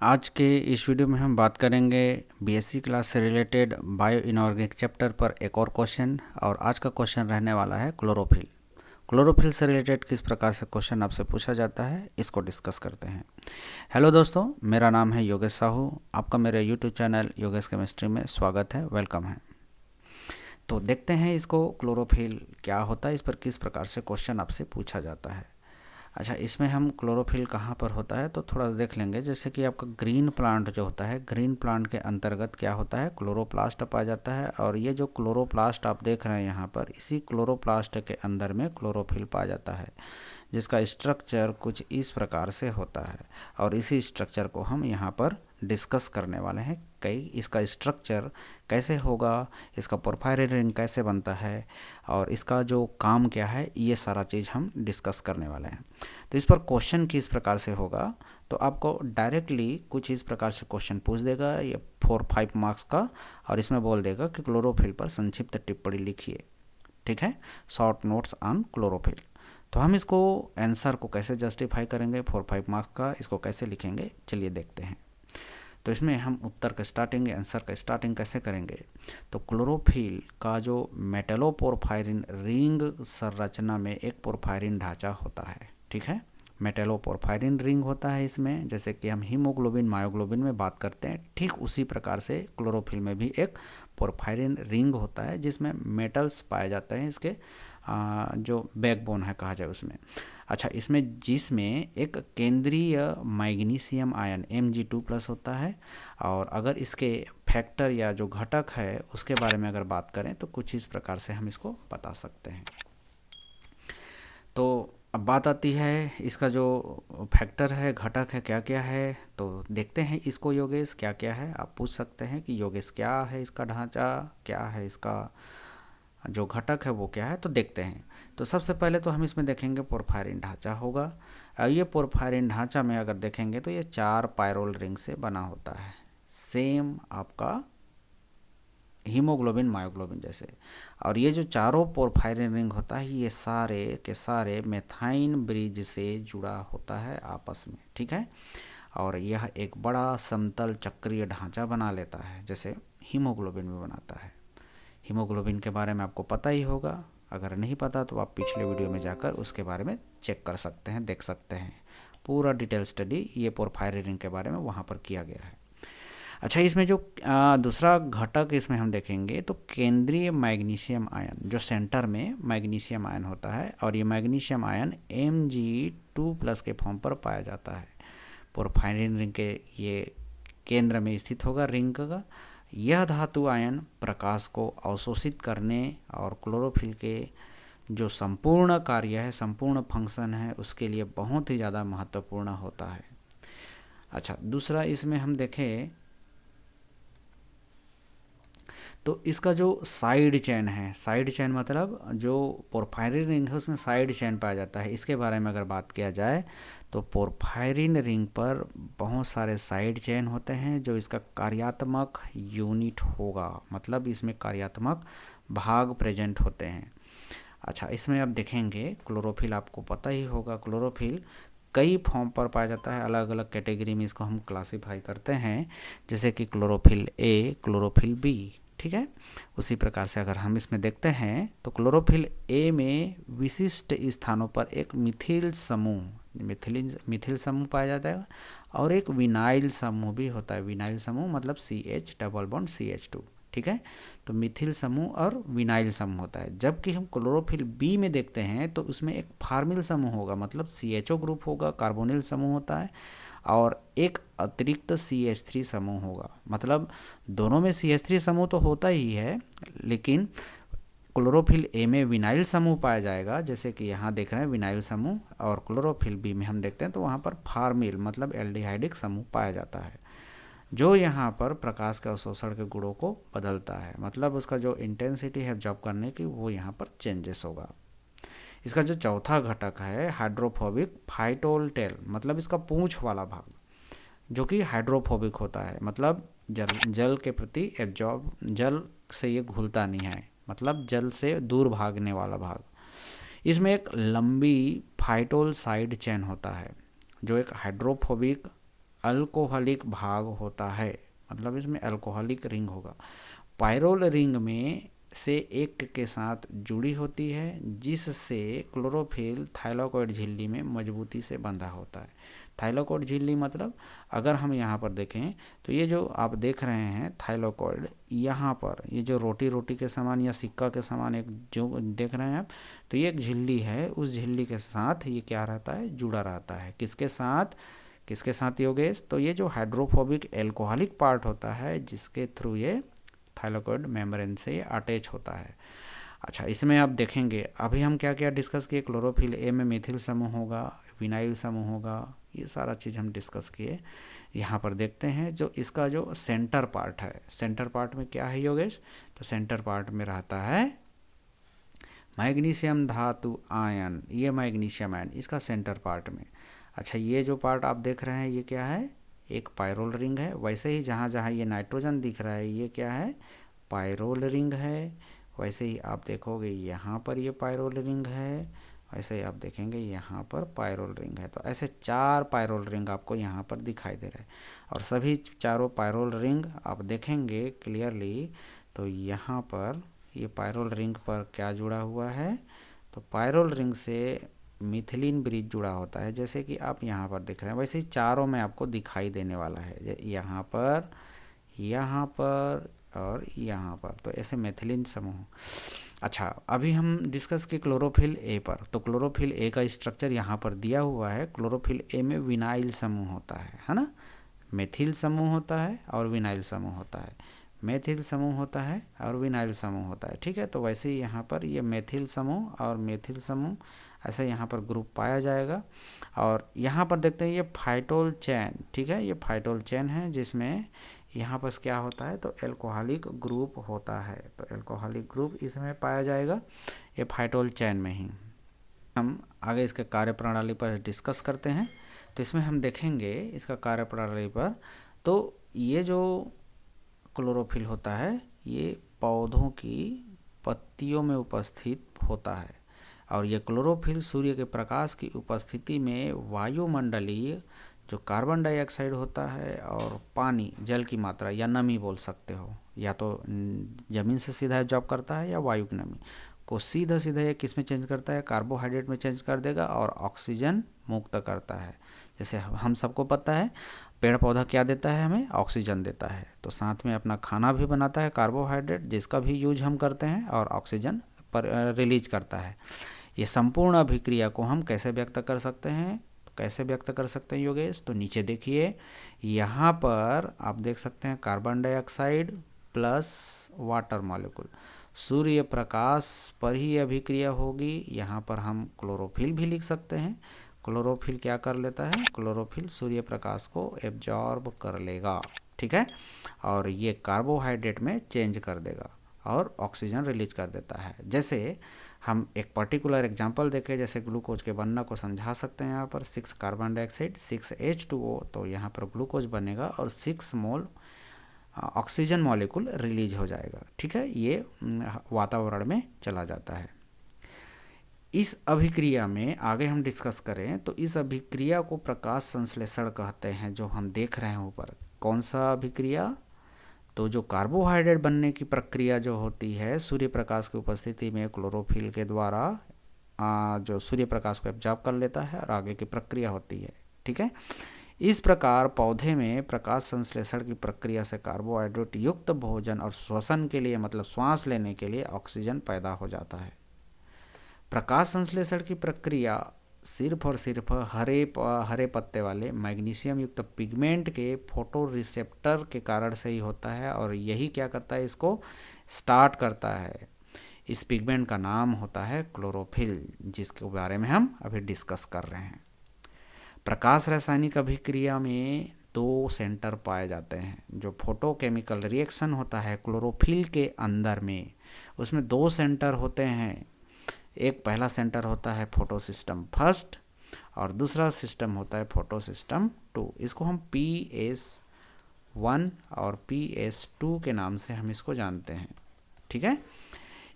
आज के इस वीडियो में हम बात करेंगे बीएससी क्लास से रिलेटेड बायो इनऑर्गेनिक चैप्टर पर एक और क्वेश्चन। और आज का क्वेश्चन रहने वाला है क्लोरोफिल। क्लोरोफिल से रिलेटेड किस प्रकार से क्वेश्चन आपसे पूछा जाता है, इसको डिस्कस करते हैं। हेलो दोस्तों, मेरा नाम है योगेश साहू। आपका मेरे यूट्यूब चैनल योगेश केमिस्ट्री में स्वागत है, वेलकम है। तो देखते हैं इसको, क्लोरोफिल क्या होता है, इस पर किस प्रकार से क्वेश्चन आपसे पूछा जाता है। अच्छा, इसमें हम क्लोरोफिल कहाँ पर होता है तो थोड़ा देख लेंगे। जैसे कि आपका ग्रीन प्लांट जो होता है, ग्रीन प्लांट के अंतर्गत क्या होता है, क्लोरोप्लास्ट पाया जाता है। और ये जो क्लोरोप्लास्ट आप देख रहे हैं यहाँ पर, इसी क्लोरोप्लास्ट के अंदर में क्लोरोफिल पाया जाता है, जिसका स्ट्रक्चर कुछ इस प्रकार से होता है। और इसी स्ट्रक्चर को हम यहाँ पर डिस्कस करने वाले हैं। इसका स्ट्रक्चर कैसे होगा, इसका पोरफायरिन रिंग कैसे बनता है और इसका जो काम क्या है, ये सारा चीज़ हम डिस्कस करने वाले हैं। तो इस पर क्वेश्चन किस प्रकार से होगा, तो आपको डायरेक्टली कुछ इस प्रकार से क्वेश्चन पूछ देगा, ये 4-5 मार्क्स का। और इसमें बोल देगा कि क्लोरोफिल पर संक्षिप्त टिप्पणी लिखिए। ठीक है, शॉर्ट नोट्स ऑन क्लोरोफिल। तो हम इसको आंसर को कैसे जस्टिफाई करेंगे, 4-5 मार्क्स का, इसको कैसे लिखेंगे, चलिए देखते हैं। तो इसमें हम उत्तर का स्टार्टिंग, आंसर का स्टार्टिंग कैसे करेंगे। तो क्लोरोफिल का जो मेटेलोपोरफायरिन रिंग संरचना में एक पोरफायरिन ढांचा होता है। ठीक है, मेटेलोपोरफायरिन रिंग होता है इसमें। जैसे कि हम हीमोग्लोबिन मायोग्लोबिन में बात करते हैं, ठीक उसी प्रकार से क्लोरोफिल में भी एक पोरफायरिन रिंग होता है, जिसमें मेटल्स पाए जाते हैं। इसके जो बैकबोन है कहा जाए उसमें। अच्छा, जिसमें एक केंद्रीय मैग्नीशियम आयन Mg2+ होता है। और अगर इसके फैक्टर या जो घटक है उसके बारे में अगर बात करें तो कुछ इस प्रकार से हम इसको बता सकते हैं। तो अब बात आती है इसका जो फैक्टर है, घटक है, क्या क्या है। तो देखते हैं इसको योगेश, क्या क्या है। आप पूछ सकते हैं कि योगेश क्या है इसका ढांचा, क्या है इसका जो घटक है वो क्या है। तो देखते हैं। तो सबसे पहले तो हम इसमें देखेंगे पोरफायरिन ढांचा होगा। ये पोरफायरिन ढांचा में अगर देखेंगे तो ये 4 पायरोल रिंग से बना होता है, सेम आपका हीमोग्लोबिन मायोग्लोबिन जैसे। और ये जो चारों पोरफायरिन रिंग होता है, ये सारे के सारे मेथाइन ब्रिज से जुड़ा होता है आपस में। ठीक है, और यह एक बड़ा समतल चक्रीय ढांचा बना लेता है, जैसे हीमोग्लोबिन में बनाता है। हीमोग्लोबिन के बारे में आपको पता ही होगा, अगर नहीं पता तो आप पिछले वीडियो में जाकर उसके बारे में चेक कर सकते हैं, देख सकते हैं। पूरा डिटेल स्टडी ये पोरफायरिन रिंग के बारे में वहाँ पर किया गया है। अच्छा, इसमें जो दूसरा घटक इसमें हम देखेंगे तो केंद्रीय मैग्नीशियम आयन, जो सेंटर में मैग्नीशियम आयन होता है। और ये मैग्नीशियम आयन Mg2+ के फॉर्म पर पाया जाता है। पोरफायरिन रिंग के ये केंद्र में स्थित होगा रिंग का। यह धातु आयन प्रकाश को अवशोषित करने और क्लोरोफिल के जो संपूर्ण कार्य है, संपूर्ण फंक्शन है, उसके लिए बहुत ही ज़्यादा महत्वपूर्ण होता है। अच्छा, दूसरा इसमें हम देखें तो इसका जो साइड चेन है, साइड चेन मतलब जो पोरफायरिन रिंग है उसमें साइड चेन पाया जाता है। इसके बारे में अगर बात किया जाए तो पोरफायरिन रिंग पर बहुत सारे साइड चेन होते हैं, जो इसका कार्यात्मक यूनिट होगा, मतलब इसमें कार्यात्मक भाग प्रेजेंट होते हैं। अच्छा, इसमें अब देखेंगे क्लोरोफिल, आपको पता ही होगा क्लोरोफिल कई फॉर्म पर पाया जाता है, अलग अलग कैटेगरी में इसको हम क्लासिफाई करते हैं, जैसे कि क्लोरोफिल ए, क्लोरोफिल बी। ठीक है, उसी प्रकार से अगर हम इसमें देखते हैं तो क्लोरोफिल ए में विशिष्ट स्थानों पर एक मिथिल समूह, मिथिल समूह पाया जाता है। और एक विनाइल समूह भी होता है। विनाइल समूह मतलब CH डबल बॉन्ड CH2। ठीक है, तो मिथिल समूह और विनाइल समूह होता है। जबकि हम क्लोरोफिल बी में देखते हैं तो उसमें एक फार्मिल समूह होगा, मतलब CHO ग्रुप होगा, कार्बोनिल समूह होता है। और एक अतिरिक्त CH3 समूह होगा, मतलब दोनों में CH3 समूह तो होता ही है, लेकिन क्लोरोफिल ए में विनाइल समूह पाया जाएगा, जैसे कि यहाँ देख रहे हैं विनाइल समूह। और क्लोरोफिल बी में हम देखते हैं तो वहाँ पर फार्मिल मतलब एल्डिहाइडिक समूह पाया जाता है, जो यहाँ पर प्रकाश के अवशोषण के गुणों को बदलता है। मतलब उसका जो इंटेंसिटी है जॉब करने की, वो यहाँ पर चेंजेस होगा। इसका जो चौथा घटक है हाइड्रोफोबिक फाइटोल्टेल, मतलब इसका पूंछ वाला भाग, जो कि हाइड्रोफोबिक होता है, मतलब जल के प्रति एब्जॉर्ब, जल से ये घुलता नहीं है, मतलब जल से दूर भागने वाला भाग। इसमें एक लंबी फाइटोल साइड चेन होता है, जो एक हाइड्रोफोबिक अल्कोहलिक भाग होता है, मतलब इसमें अल्कोहलिक रिंग होगा। पायरोल रिंग में से एक के साथ जुड़ी होती है, जिससे क्लोरोफिल थाइलाकोइड झिल्ली में मजबूती से बंधा होता है। थाइलाकोइड झिल्ली मतलब अगर हम यहाँ पर देखें तो ये जो आप देख रहे हैं थाइलाकोइड, यहाँ पर ये जो रोटी रोटी के समान या सिक्का के समान एक जो देख रहे हैं आप, तो ये एक झिल्ली है, उस झिल्ली के साथ ये क्या रहता है, जुड़ा रहता है। किसके साथ, किसके साथ योगेश? तो ये जो हाइड्रोफोबिक एल्कोहलिक पार्ट होता है, जिसके थ्रू ये थाइलाकोइड मेम्ब्रेन से अटैच होता है। अच्छा, इसमें आप देखेंगे अभी हम क्या क्या डिस्कस किए। क्लोरोफिल ए में मेथिल समूह होगा, विनाइल समूह होगा, ये सारा चीज़ हम डिस्कस किए। यहाँ पर देखते हैं जो इसका जो सेंटर पार्ट है, सेंटर पार्ट में क्या है योगेश? तो सेंटर पार्ट में रहता है मैग्नीशियम धातु आयन, ये मैग्नीशियम आयन इसका सेंटर पार्ट में। अच्छा, ये जो पार्ट आप देख रहे हैं ये क्या है? एक पायरोल रिंग है। वैसे ही जहाँ जहाँ ये नाइट्रोजन दिख रहा है ये क्या है? पायरोल रिंग है। वैसे ही आप देखोगे यहाँ पर ये पायरोल रिंग है, वैसे ही आप देखेंगे यहाँ पर पायरोल रिंग है। तो ऐसे 4 पायरोल रिंग आपको यहाँ पर दिखाई दे रहा है, और सभी चारों पायरोल रिंग आप देखेंगे क्लियरली। तो यहाँ पर ये पायरोल रिंग पर क्या जुड़ा हुआ है? तो पायरोल रिंग से मिथिलीन ब्रिज जुड़ा होता है, जैसे कि आप यहाँ पर दिख रहे हैं। वैसे ही चारों में आपको दिखाई देने वाला है, यहाँ पर, यहाँ पर और यहाँ पर, तो ऐसे मेथिलीन समूह। अच्छा, अभी हम डिस्कस किए क्लोरोफिल ए पर। तो क्लोरोफिल ए का स्ट्रक्चर यहाँ पर दिया हुआ है। क्लोरोफिल ए में विनाइल समूह होता है ना? मेथिल समूह होता है और विनाइल समूह होता है, मेथिल समूह होता है और विनाइल समूह होता है। ठीक है, तो वैसे ही यहाँ पर ये मेथिल समूह और मेथिल समूह ऐसे यहाँ पर ग्रुप पाया जाएगा। और यहाँ पर देखते हैं ये फाइटोल चैन, ठीक है, ये फाइटोल चैन है, जिसमें यहाँ पर क्या होता है? तो एल्कोहलिक ग्रुप होता है। तो एल्कोहलिक ग्रुप इसमें पाया जाएगा, ये फाइटोल चैन में ही। हम आगे इसके कार्यप्रणाली पर डिस्कस करते हैं। तो इसमें हम देखेंगे इसका कार्यप्रणाली पर। तो ये जो क्लोरोफिल होता है ये पौधों की पत्तियों में उपस्थित होता है, और ये क्लोरोफिल सूर्य के प्रकाश की उपस्थिति में वायुमंडलीय जो कार्बन डाइऑक्साइड होता है और पानी, जल की मात्रा या नमी बोल सकते हो, या तो ज़मीन से सीधा एब्जॉर्ब करता है या वायु की नमी को सीधा सीधा ये किस में चेंज करता है? कार्बोहाइड्रेट में चेंज कर देगा और ऑक्सीजन मुक्त करता है। जैसे हम सबको पता है पेड़ पौधा क्या देता है? हमें ऑक्सीजन देता है। तो साथ में अपना खाना भी बनाता है कार्बोहाइड्रेट, जिसका भी यूज हम करते हैं, और ऑक्सीजन पर रिलीज करता है। ये संपूर्ण अभिक्रिया को हम कैसे व्यक्त कर सकते हैं? तो कैसे व्यक्त कर सकते हैं योगेश? तो नीचे देखिए, यहाँ पर आप देख सकते हैं carbon dioxide plus water molecule, सूर्य प्रकाश पर ही अभिक्रिया होगी। यहाँ पर हम क्लोरोफिल भी लिख सकते हैं। क्लोरोफिल क्या कर लेता है? क्लोरोफिल सूर्य प्रकाश को एब्जॉर्ब कर लेगा, ठीक है, और ये कार्बोहाइड्रेट में चेंज कर देगा और ऑक्सीजन रिलीज कर देता है। जैसे हम एक पर्टिकुलर एग्जांपल देखें, जैसे ग्लूकोज के बनना को समझा सकते हैं। यहाँ पर 6 कार्बन डाइऑक्साइड 6 H2O, तो यहाँ पर ग्लूकोज बनेगा और 6 मोल ऑक्सीजन मॉलिक्यूल रिलीज हो जाएगा, ठीक है, ये वातावरण में चला जाता है। इस अभिक्रिया में आगे हम डिस्कस करें तो इस अभिक्रिया को प्रकाश संश्लेषण कहते हैं, जो हम देख रहे हैं ऊपर। कौन सा अभिक्रिया? तो जो कार्बोहाइड्रेट बनने की प्रक्रिया जो होती है सूर्य प्रकाश की उपस्थिति में क्लोरोफिल के द्वारा जो सूर्य प्रकाश को एब्जॉर्ब कर लेता है और आगे की प्रक्रिया होती है, ठीक है। इस प्रकार पौधे में प्रकाश संश्लेषण की प्रक्रिया से कार्बोहाइड्रेट युक्त भोजन और श्वसन के लिए, मतलब श्वास लेने के लिए ऑक्सीजन पैदा हो जाता है। प्रकाश संश्लेषण की प्रक्रिया सिर्फ और सिर्फ हरे पत्ते वाले मैग्नीशियम युक्त पिगमेंट के फोटो रिसेप्टर के कारण से ही होता है, और यही क्या करता है? इसको स्टार्ट करता है। इस पिगमेंट का नाम होता है क्लोरोफिल, जिसके बारे में हम अभी डिस्कस कर रहे हैं। प्रकाश रासायनिक अभिक्रिया में 2 सेंटर पाए जाते हैं। जो फोटोकेमिकल रिएक्शन होता है क्लोरोफिल के अंदर में, उसमें 2 सेंटर होते हैं। एक पहला सेंटर होता है फोटोसिस्टम फर्स्ट, और दूसरा सिस्टम होता है फोटोसिस्टम 2। इसको हम PS1 और PS2 के नाम से हम इसको जानते हैं, ठीक है।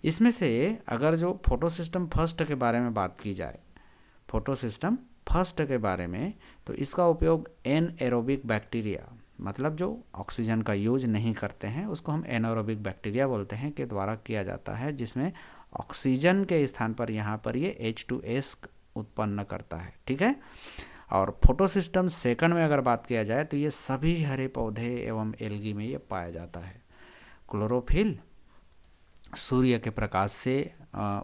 इसमें से अगर जो फोटोसिस्टम फर्स्ट के बारे में बात की जाए, फोटोसिस्टम फर्स्ट के बारे में, तो इसका उपयोग एनएरोबिक बैक्टीरिया, मतलब जो ऑक्सीजन का यूज नहीं करते हैं उसको हम एनारोबिक बैक्टीरिया बोलते हैं, के द्वारा किया जाता है, जिसमें ऑक्सीजन के स्थान पर यहाँ पर ये H2S उत्पन्न करता है। ठीक है। और फोटोसिस्टम सेकंड में अगर बात किया जाए तो ये सभी हरे पौधे एवं एल्गी में ये पाया जाता है। क्लोरोफिल सूर्य के प्रकाश से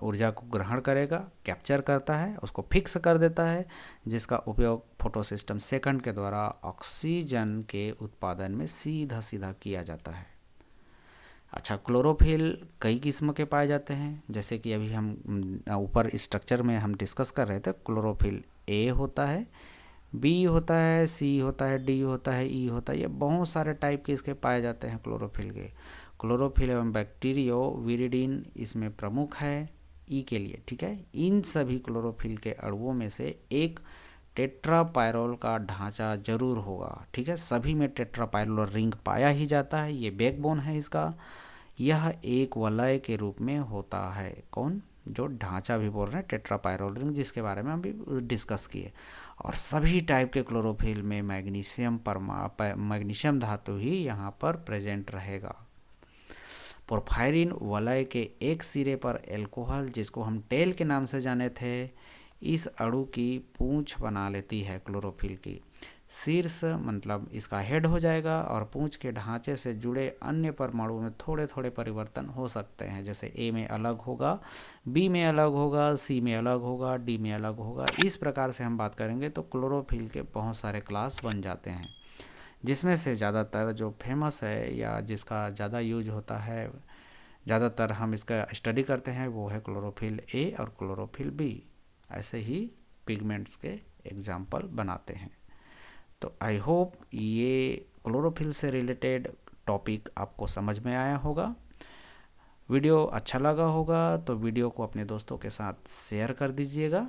ऊर्जा को ग्रहण करेगा, कैप्चर करता है, उसको फिक्स कर देता है, जिसका उपयोग फोटोसिस्टम सेकंड के द्वारा ऑक्सीजन के उत्पादन में सीधा सीधा किया जाता है। अच्छा, क्लोरोफिल कई किस्म के पाए जाते हैं, जैसे कि अभी हम ऊपर स्ट्रक्चर में हम डिस्कस कर रहे थे। क्लोरोफिल ए होता है, बी होता है, सी होता है, डी होता है, ई होता है, ये बहुत सारे टाइप के इसके पाए जाते हैं क्लोरोफिल के। क्लोरोफिल एवं बैक्टीरियो विरिडीन इसमें प्रमुख है ई के लिए। ठीक है। इन सभी क्लोरोफिल के अणुओं में से एक टेट्रापायरोल का ढांचा जरूर होगा। ठीक है। सभी में टेट्रापायरोल रिंग पाया ही जाता है, ये बैकबोन है इसका। यह एक वलय के रूप में होता है। कौन? जो ढांचा भी बोल रहे हैं, टेट्रापायरोल रिंग, जिसके बारे में हम भी डिस्कस किए। और सभी टाइप के क्लोरोफिल में मैग्नीशियम धातु ही यहाँ पर प्रेजेंट रहेगा। पोरफायरिन वलय के एक सिरे पर एल्कोहल, जिसको हम टेल के नाम से जाने थे, इस अणु की पूंछ बना लेती है क्लोरोफिल की। शीर्ष मतलब इसका हेड हो जाएगा, और पूंछ के ढांचे से जुड़े अन्य परमाणु में थोड़े थोड़े परिवर्तन हो सकते हैं, जैसे ए में अलग होगा, बी में अलग होगा, सी में अलग होगा, डी में अलग होगा। इस प्रकार से हम बात करेंगे तो क्लोरोफिल के बहुत सारे क्लास बन जाते हैं, जिसमें से ज़्यादातर जो फेमस है या जिसका ज़्यादा यूज होता है, ज़्यादातर हम इसका स्टडी करते हैं, वो है क्लोरोफिल ए और क्लोरोफिल बी। ऐसे ही पिगमेंट्स के एग्जाम्पल बनाते हैं। तो आई होप ये क्लोरोफिल से रिलेटेड टॉपिक आपको समझ में आया होगा। वीडियो अच्छा लगा होगा तो वीडियो को अपने दोस्तों के साथ शेयर कर दीजिएगा,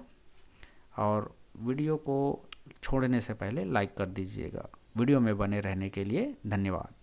और वीडियो को छोड़ने से पहले लाइक कर दीजिएगा। वीडियो में बने रहने के लिए धन्यवाद।